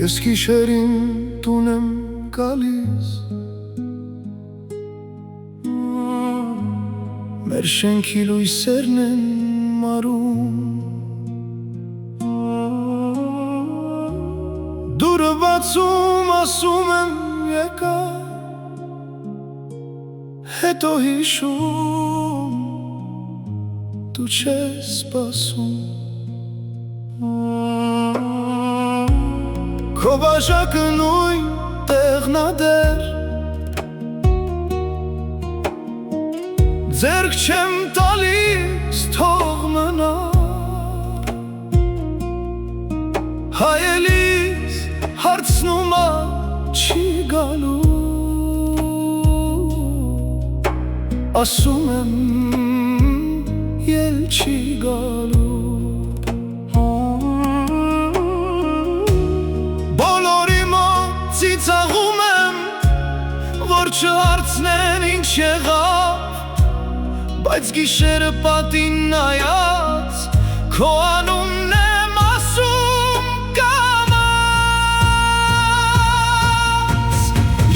Ես գիշերին տուն եմ գալիս Մեր շենքի լույսերն են մարում Դուրը բացում ասում եմ եկա Հետո հիշում Դու չես սպասում Քո բաժակը նույն տեղն ա դեռ Ձեռք չեմ տալիս թող մնա Հայելիս հարցնում ա չի գալու Ասում եմ ել չի գալու Ծիծաղում եմ, որ չհարցնեն ինչ եղավ Բայց գիշերը պատին նայած, քո անունն եմ ասում կամաց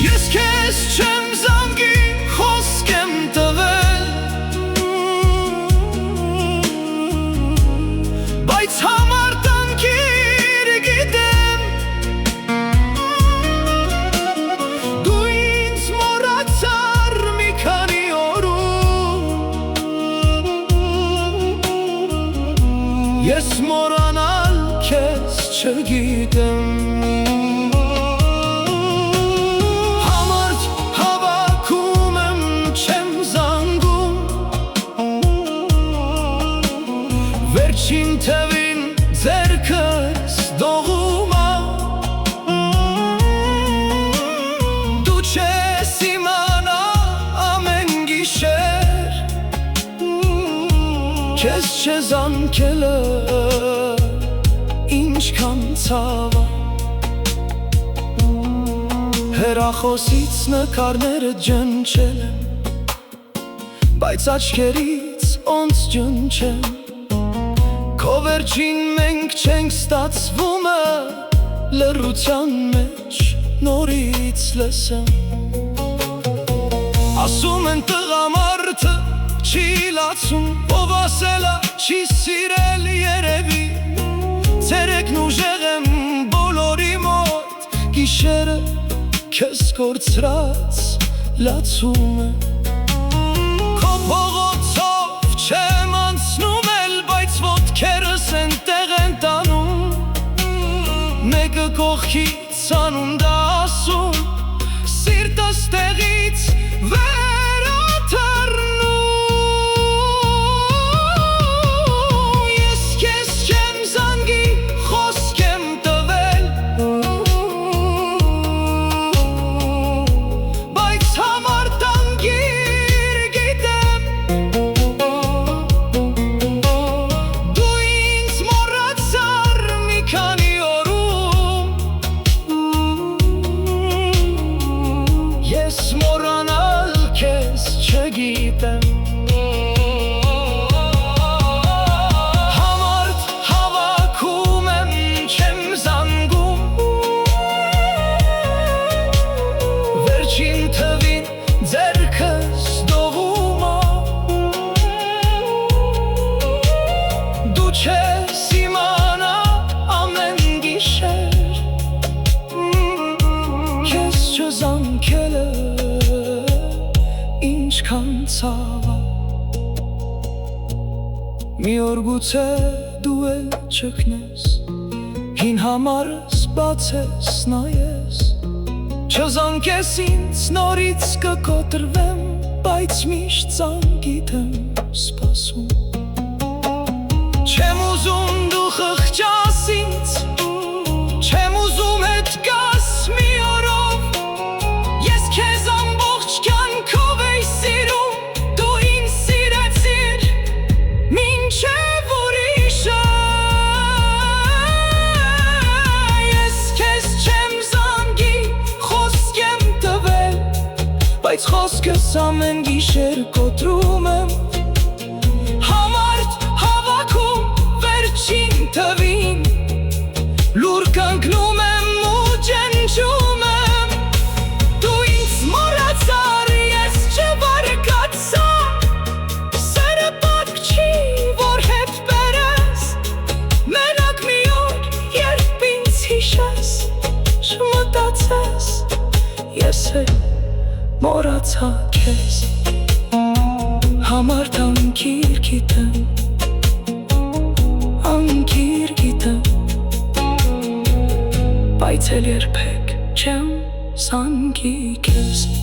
Ես քեզ չեմ զանգի, խոսք եմ տվել Բայց համար տանքիր գիտեմ Ես մորանալ քեզ չգիտեմ Համարդ հավաքում եմ չեմ զանգում Վերջին թևին ձեռքս դողում ա Դու չես իմանա ամեն գիշեր Քեզ չզանգելը ինչքան ցավ ա Հեռախոսից նկարները ջնջել եմ Բայց աչքերից ոնց ջնջեմ Քո վերջին մենք չենք ստացվում Լռության մեջ նորից լսեմ Ասում են տղամարդը չի լացում Ով ասել ա չի սիրել երևի Ցերեկն ուժեղ եմ բոլորի մոտ Գիշերը քեզ կորցրած լացում է Քո փողոցով չեմ անցնում էլ Բայց ոտքերս են տեղ են տանում Մեկը կողքից անում դա ասում Սիրտս տեղից մորանալ քեզ չգիտեմ Համարդ հավաքում եմ չեմ զանգում Վերջին թվին ձեռքս դողում ա Դու չես իմանա ամեն գիշեր Քեզ չզանգելը ինչքան ցավ ա Մի օր գուցե դու էլ չքնես Հին համարս բացես նայես Չզանգես ինձ նորից կկոտրվեմ Բայց միշտ զանգիդ եմ սպասում Չեմ ուզում դու խղճաս ինձ Չեմ ուզում հետ գաս մի օրով Ես քեզ ամբողջ կյանքով էի սիրում Դու ինձ սիրեցիր մինչև ուրիշը Ես քեզ չեմ զանգի խոսք եմ տվել Բայց խոսքս ամեն գիշեր կոտրում եմ Համարդ հավաքում վերջին թվին Լուր կանգնում եմ ու մոռացա քեզ համար թանկիր գիտեմ, անկիր գիտեմ, բայց էլ երբեք չեմ զանգի քեզ